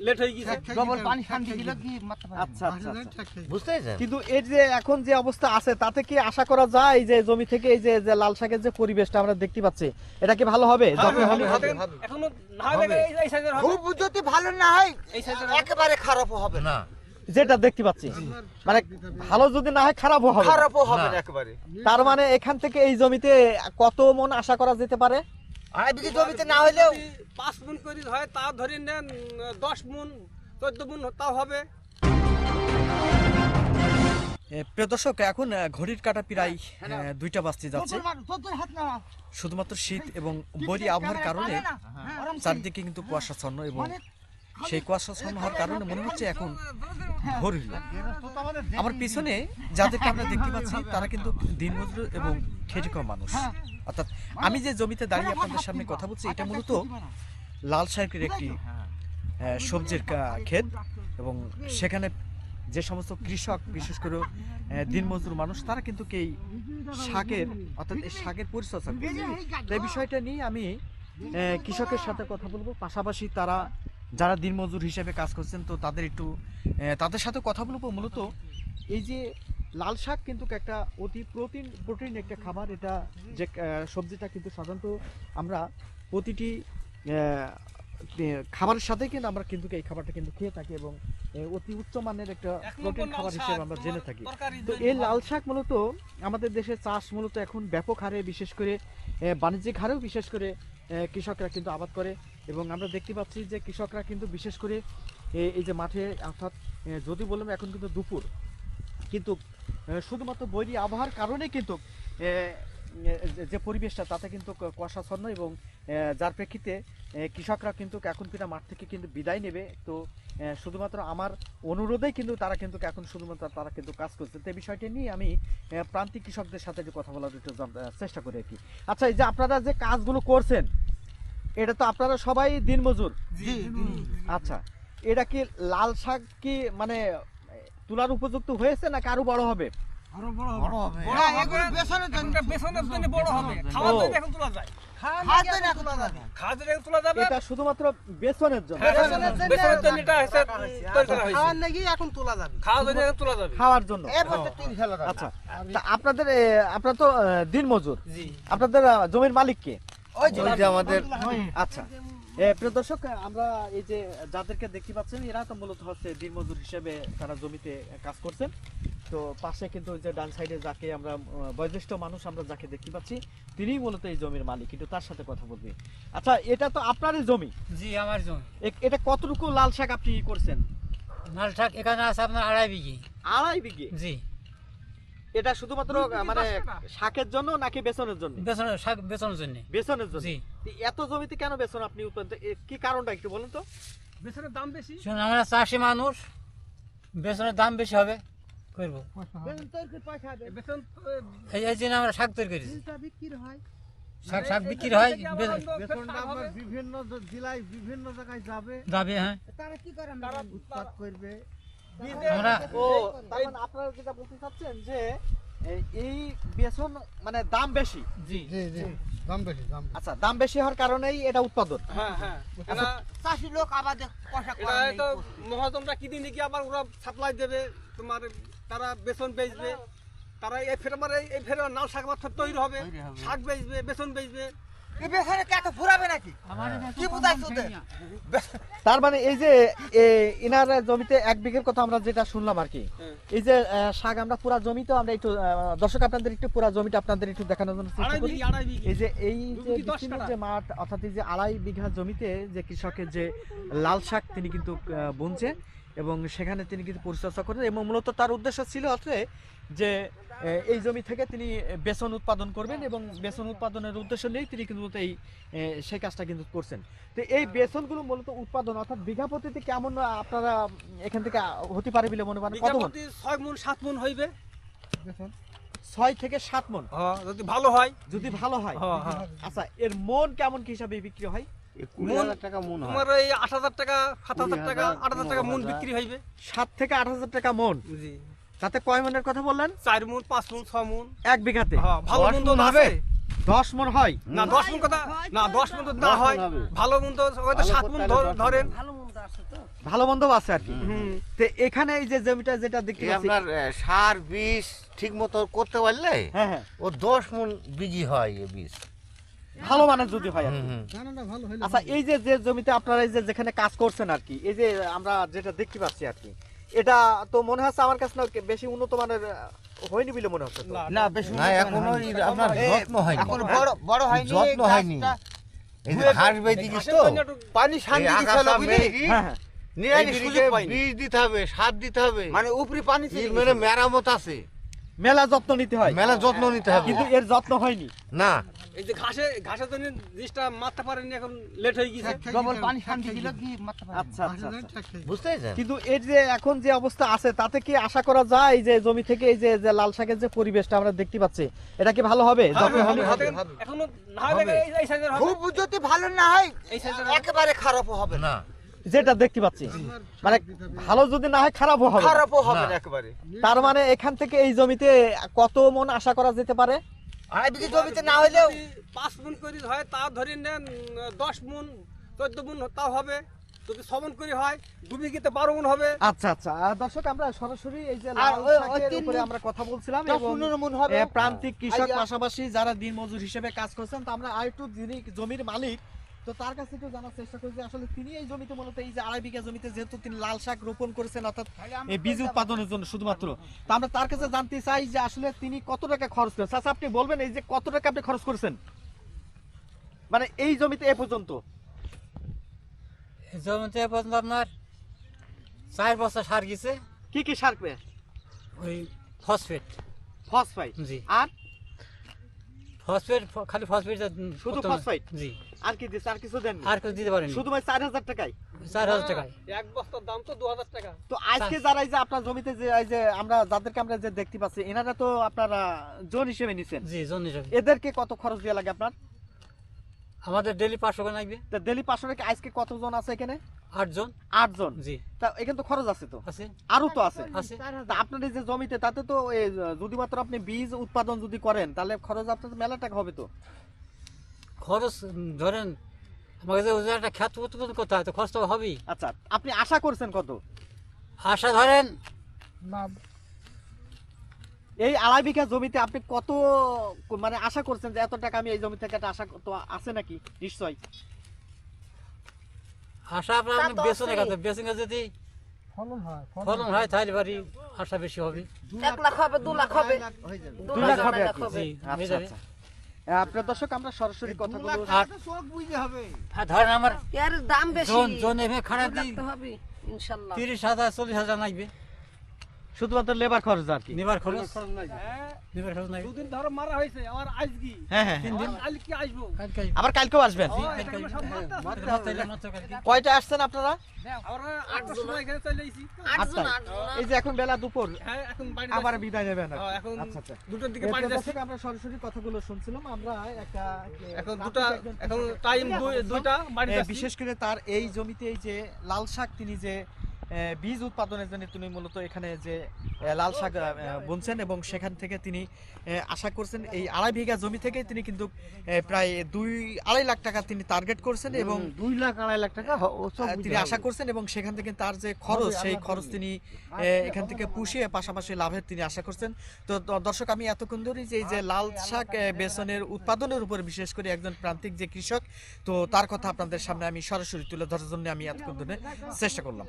Late হয়ে গেছে double পানি শান্তি দিলে কি মারতে পারে। আচ্ছা আচ্ছা বুঝতে পেরেছেন? কিন্তু এই যে এখন যে অবস্থা আছে তাতে কি আশা করা যায় যে জমি থেকে এই যে লাল শাকের যে পরিবেশটা আমরা দেখতে পাচ্ছি এটা কি ভালো হবে? এখনো না হলে এই সাইজের হবে খুব যদি ভালো না হয় এই সাইজের একেবারে খারাপও হবে না। যেটা দেখতে পাচ্ছি মানে ভালো যদি না হয় খারাপও হবে, খারাপও হবে না একেবারে। তার মানে এখান থেকে এই জমিতে কত মন আশা করা যেতে পারে? আড়াই বিঘি জমিতে না হলেও 5 মণ করে হয় তা ধরে নেন 10 মণ 14 মণ তাও হবে। প্রিয় দর্শক, এখন ঘড়ির কাঁটা প্রায় 2টা বাজতে যাচ্ছে। শুধুমাত্র শীত এবং বৈরী আবহাওয়ার কারণে চারদিকে কিন্তু কুয়াশাচ্ছন্ন এবং সেই কুয়াশাচ্ছন্ন হওয়ার কারণে মনে হচ্ছে এখন ভোর হইল। আমার পিছনে যাদেরকে আমরা দেখতে পাচ্ছি তারা কিন্তু দিনমজুর এবং খেটে খাওয়া মানুষ। অর্থাৎ আমি যে জমিতে দাঁড়িয়ে আপনাদের সামনে কথা বলছি এটা মূলত লাল শাকের একটি সবজির ক্ষেত এবং সেখানে যে সমস্ত কৃষক বিশেষ করে দিনমজুর মানুষ তারা কিন্তু এই শাকের অর্থাৎ এই শাকের পরিচর্যা করে। এই বিষয়টা নিয়ে আমি কৃষকের সাথে কথা বলবো, পাশাপাশি তারা যারা দিনমজুর হিসেবে কাজ করছেন তো তাদের সাথে কথা বলবো। মূলত এই যে লাল শাক কিন্তু একটা অতি প্রোটিন একটা খাবার। এটা যে সবজিটা কিন্তু সাধারণত আমরা প্রতিটি খাবারের সাথে কিন্তু আমরা কিন্তু এই খাবারটা কিন্তু খেয়ে থাকি এবং অতি উচ্চ মানের একটা প্রোটিন খাবার হিসেবে আমরা জেনে থাকি। তো এই লাল শাক মূলত আমাদের দেশে চাষ মূলত এখন ব্যাপক হারে, বিশেষ করে বাণিজ্যিক হারেও বিশেষ করে কৃষকরা কিন্তু আবাদ করে এবং আমরা দেখতে পাচ্ছি যে কৃষকরা কিন্তু বিশেষ করে এই যে মাঠে, অর্থাৎ যদি বললাম এখন কিন্তু দুপুর, কিন্তু শুধুমাত্র বৈরী আবহাওয়ার কারণে কিন্তু যে পরিবেশটা তাতে কিন্তু কুয়াশাচ্ছন্ন এবং যার প্রেক্ষিতে কৃষকরা কিন্তু এখন কিনা মাঠ থেকে কিন্তু বিদায় নেবে। তো শুধুমাত্র আমার অনুরোধেই কিন্তু তারা কিন্তু এখন শুধুমাত্র তারা কিন্তু কাজ করছে। তো এই বিষয়টি নিয়ে আমি প্রান্তিক কৃষকদের সাথে যে কথা বলার একটু চেষ্টা করি আর কি। আচ্ছা, এই যে আপনারা যে কাজগুলো করছেন এটা তো আপনারা সবাই দিনমজুর। আচ্ছা, এটা কি লাল শাক কি মানে তোলার উপযুক্ত হয়েছে নাকি আরো বড় হবে? এটা শুধুমাত্র বেসনের জন্য, খাওয়ার জন্য। আচ্ছা, আপনারা তো দিনমজুর, আপনাদের জমির মালিক কে? আমাদের। আচ্ছা, প্রিয় দর্শক, আমরা এই যে যাদেরকে দেখতে পাচ্ছেন এরা তো মূলত হচ্ছে দিনমজুর হিসেবে তারা জমিতে কাজ করছেন। তো পাশে কিন্তু ওই যে ডান সাইডে যাকে আমরা বয়োজ্যেষ্ঠ মানুষ আমরা যাকে দেখতে পাচ্ছি তিনিই মূলত এই জমির মালিক, কিন্তু তার সাথে কথা বলবি। আচ্ছা, এটা তো আপনারই জমি? জি, আমার জমি। এটা কতটুকু লাল শাক আপনি করছেন? লাল শাক এখানে আছে আপনার 2.5 বিঘি। 2.5 বিঘে? জি। এটা শুধুমাত্র মানে শাকের জন্য নাকি বেসনের জন্য? বেসনের শাক, বেসনের জন্য। বেসনের জন্য? জি। এত জমিতে কেন বেসন আপনি উৎপাদন, কি কারণটা একটু বলুন তো? বেসনের দাম বেশি। শুনুন, আমরা চাষি মানুষ, বেসনের দাম বেশি হবে, করবো এই জন্য আমরা শাক তৈরি করেছি। শাক বিক্রি হয়, বিভিন্ন জেলায় বিভিন্ন জায়গায় যাবে। হ্যাঁ, তারা কি করে উৎপাদ করবে। আমরা আপনারা যেটা বলতে চাচ্ছেন যে এই বেসন মানে দাম বেশি? জি জি জি, দাম বেশি। আচ্ছা, দাম বেশি হওয়ার কারণেই এটা উৎপাদন। হ্যাঁ হ্যাঁ, চাষি লোক আবার এটা তো মহাজনরা কিনে নিয়ে গিয়ে আবার ওরা সাপ্লাই দেবে, তোমার তারা বেসন বেচবে, তারা এই ফের আমার এই ফের লাল শাক আবার তৈরি হবে, শাক বেচবে, বেসন বেচবে। তার মানে এই যে ইনার জমিতে 1 বিঘের কথা আমরা যেটা শুনলাম আর কি, এই যে শাক আমরা পুরা জমিতে আমরা একটু দর্শক আপনাদের একটু পুরা জমিটা আপনাদের একটু দেখানোর জন্য চেষ্টা করি। এই যে বিস্তীর্ণ যে মাঠ, অর্থাৎ এই যে 2.5 বিঘা জমিতে যে কৃষকের যে লাল শাক তিনি কিন্তু বুনছে এবং সেখানে তিনি কিন্তু পরিচর্যা করেন এবং মূলত তার উদ্দেশ্য ছিল হচ্ছে যে এই জমি থেকে তিনি বেসন উৎপাদন করবেন এবং বেসন উৎপাদনের উদ্দেশ্য নিয়েই তিনি কিন্তু সেই কাজটা কিন্তু করছেন। তো এই বেসনগুলো মূলত উৎপাদন অর্থাৎ বিঘা প্রতিতে কেমন আপনারা এখান থেকে হতে পারে বলে মনে করেন? কত মণ? 6 মণ 7 মণ হইবে। 6 থেকে 7 মণ যদি ভালো হয়। যদি ভালো হয়। আচ্ছা, এর মন কেমন কি হিসাবে বিক্রি হয়? 20,000 টাকা মন হয়। তোমার এই 8,000 টাকা, 7,000 টাকা, 8,000 টাকা মণ বিক্রি হইবে। 7 থেকে 8,000 টাকা মণ? জি। তাতে কয় মণের কথা বললেন? 4 মণ, 5 মণ, 6 মণ 1 বিঘাতে। ভালো মন্দ হবে। 10 মণ হয় না, 10 মণ কথা না, 10 মণ তো না হয়, ভালো মন্দ হয়তো 7 মণ ধরেন। ভালো মন্দ আছে আর কি। তো এখানে এই যে জমিটা যেটা দেখতে এই পাচ্ছি, আপনার সার বীজ ঠিক মতো করতে পারলে হ্যাঁ হ্যাঁ, ও 10 মণ বীজই হয় এই বীজ। ভালো মানের যদি হয় আর কি। ধানটা ভালো হইলে আচ্ছা, এই যে যে জমিতে আপনারা এই যে যেখানে কাজ করছেন আর কি, এই যে আমরা যেটা দেখতে পাচ্ছি আর কি, এটা তো মনে হচ্ছে আমার কাছে না বেশি উন্নত মানের হয়নি বলে মনে হচ্ছে তো। না বেশি না এখনো আপনার যত্ন হয়নি, এখন বড় বড় হয়নি, যত্ন হয়নি। এই যে ঘাস বেঁধে দিস তো, পানি শান্তি এই দিছিল আগাছা বুঝলি, মেঘি, হ্যাঁ হ্যাঁ, নিরানি এইদিকে সুযোগ পাইনি, বীজ দিতে হবে, সার দিতে হবে, মানে উপরি পানি ছিল, এর মানে মেরামত আছে, মেলা যত্ন নিতে হয়, মেলা যত্ন নিতে হবে। কিন্তু এর যত্ন হয়নি। না এই যে ঘাসের জন্য জিনিসটা মারতে পারেনি, এখন লেট হয়ে গেছে। ডবল পানি শান্তি দিল কি মারতে পারে, আচ্ছা আচ্ছা আচ্ছা। বুঝতে পেরেছেন? কিন্তু এর যে এখন যে অবস্থা আছে তাতে কি আশা করা যায় এই যে জমি থেকে এই যে যে লাল শাকের যে পরিবেশটা আমরা দেখতে পাচ্ছি, এটা কি ভালো হবে? যত্ন হলে হবে? এখনো না হবে, এই সাইজের হবে, খুব যদি ভালো না হয় এই সাইজের একেবারে খারাপও হবে না, না যেটা দেখতে পাচ্ছি, মানে ভালো যদি না হয় খারাপও হবে না। খারাপও হবে না। না একেবারে। তার মানে এখান থেকে এই জমিতে কত মন আশা করা যেতে পারে? আড়াই বিঘি জমিতে না হইলেও 5 মণ করে হয়, তা ধরে নেন 10 মণ 14 মণ তাও হবে। যদি 6 মণ করে হয় 2 বিঘিতে 12 মণ হবে। আচ্ছা আচ্ছা, দর্শক আমরা সরাসরি এই যে আর লাল ওই শাকের 3 উপরে মণ, আমরা কথা বলছিলাম 10 এবং 15 মণ হবে। প্রান্তিক কৃষক আইয়া। পাশাপাশি যারা দিনমজুর হিসেবে কাজ করছেন, তো আমরা আরেকটু যিনি জমির মালিক, তো তার কাছে একটু জানার চেষ্টা করি যে আসলে তিনি এই জমিতে মূলত এই যে আড়াই বিঘা জমিতে যেহেতু তিনি লাল শাক রোপণ করেছেন অর্থাৎ এই বীজ উৎপাদনের জন্য শুধুমাত্র, তো আমরা তার কাছে জানতে চাই যে আসলে তিনি কত টাকা খরচ করেছেন। আচ্ছা, আপনি বলবেন এই যে কত টাকা আপনি খরচ করেছেন মানে এই জমিতে এ পর্যন্ত? এই জমিতে এ পর্যন্ত আপনার 4 বছর সার গেছে, কি কি সার পেয়ে? ওই ফসফেট, ফসফাইট জি আর ফসফেট, খালি ফসফেট শুধু ফসফেট? জি, আর কি দিচ্ছে? আর কিছু দেন? আর কিছু দিতে পারেনি, শুধু ভাই 4000 টাকায়? 4000 টাকায়। এক বস্তার দাম তো 2000 টাকা। তো আজকে যারা এই যে আপনার জমিতে যে এই যে আমরা যাদেরকে আমরা যে দেখতে পাচ্ছি, এনারা তো আপনারা জন হিসেবে নিছেন, জি জন হিসাবে এদেরকে কত খরচ দেওয়া লাগে আপনার? আমাদের ডেলি 500 করে লাগবে, তা ডেলি 500 টাকা। আজকে কতজন আছে এখানে? 8 জন। 8 জন। জি তা এখানে তো খরচ আছে, তো আছে আরো তো আছে। আছে তা আপনার এই যে জমিতে তাতে তো এই যদি মাত্র আপনি বীজ উৎপাদন যদি করেন তাহলে খরচ আপনার তো মেলা টাকা হবে তো। খরচ ধরেন আমাকে যে ওই একটা খ্যাত উৎপাদন করতে হয় তো খরচ তো হবেই। আচ্ছা, আপনি আশা করছেন কত? আশা ধরেন এই আড়াই বিঘা জমিতে আপনি কত মানে আশা করছেন যে এত টাকা আমি এই জমি থেকে একটা আশা তো আছে নাকি? নিশ্চয় আশা আপনার আপনি বেসনে গেছে, বেসনে যদি ফলন হয় তাহলে বাড়ি আশা বেশি হবে। 1 লাখ হবে, 2 লাখ হবে, 2 লাখ হবে আর কি। জি হয়ে আচ্ছা যাবে। আচ্ছা, আপনার দর্শক আমরা সরাসরি কথাগুলো আর চোখ বুঝতে হবে। আর ধরেন আমার এর দাম বেশি জন জন এভাবে খারাপ দিই লাগতে হবে ইনশাআল্লাহ 30,000 40,000 লাগবে, শুধুমাত্র লেবার খরচ আর কি। নিবার খরচ, হ্যাঁ, নিবার খরচ লাগবে। দুদিন ধরে মারা হয়েছে, আমার আজকে হ্যাঁ হ্যাঁ, 3 দিন কাল কি আসবো। কালকে আবার কালকেও আসবেন? এটা কি সব মারতে আছে? মাত্র কালকে কয়টা আসছেন আপনারা? আমরা 8টার সময় এখানে চলে এসেছি। আচ্ছা, এই যে এখন বেলা দুপুর, হ্যাঁ, এখন বাড়ি আবার যাচ্ছি। বিদায় নেবেন আর কি। এখন আচ্ছা আচ্ছা, 2টার দিকে বাড়ি যাচ্ছি। দর্শক আমরা সরাসরি কথাগুলো শুনছিলাম। আমরা একটা এখন 2টা, এখন টাইম 2টা বাড়ি যাচ্ছি। বিশেষ করে তার এই জমিতে এই যে লাল শাক তিনি যে বীজ উৎপাদনের জন্য তিনি মূলত এখানে যে লাল শাক বুনছেন এবং সেখান থেকে তিনি আশা করছেন এই আড়াই বিঘা জমি থেকে তিনি কিন্তু প্রায় 2-2.5 লাখ টাকা তিনি টার্গেট করছেন এবং 2 লাখ 2.5 লাখ টাকা তিনি আশা করছেন এবং সেখান থেকে তার যে খরচ সেই খরচ তিনি এখান থেকে পুষিয়ে পাশাপাশি লাভের তিনি আশা করছেন। তো দর্শক আমি এতক্ষণ ধরে যে এই যে লাল শাক বেসনের উৎপাদনের উপর বিশেষ করে একজন প্রান্তিক যে কৃষক, তো তার কথা আপনাদের সামনে আমি সরাসরি তুলে ধরার জন্য আমি এতক্ষণ ধরে চেষ্টা করলাম।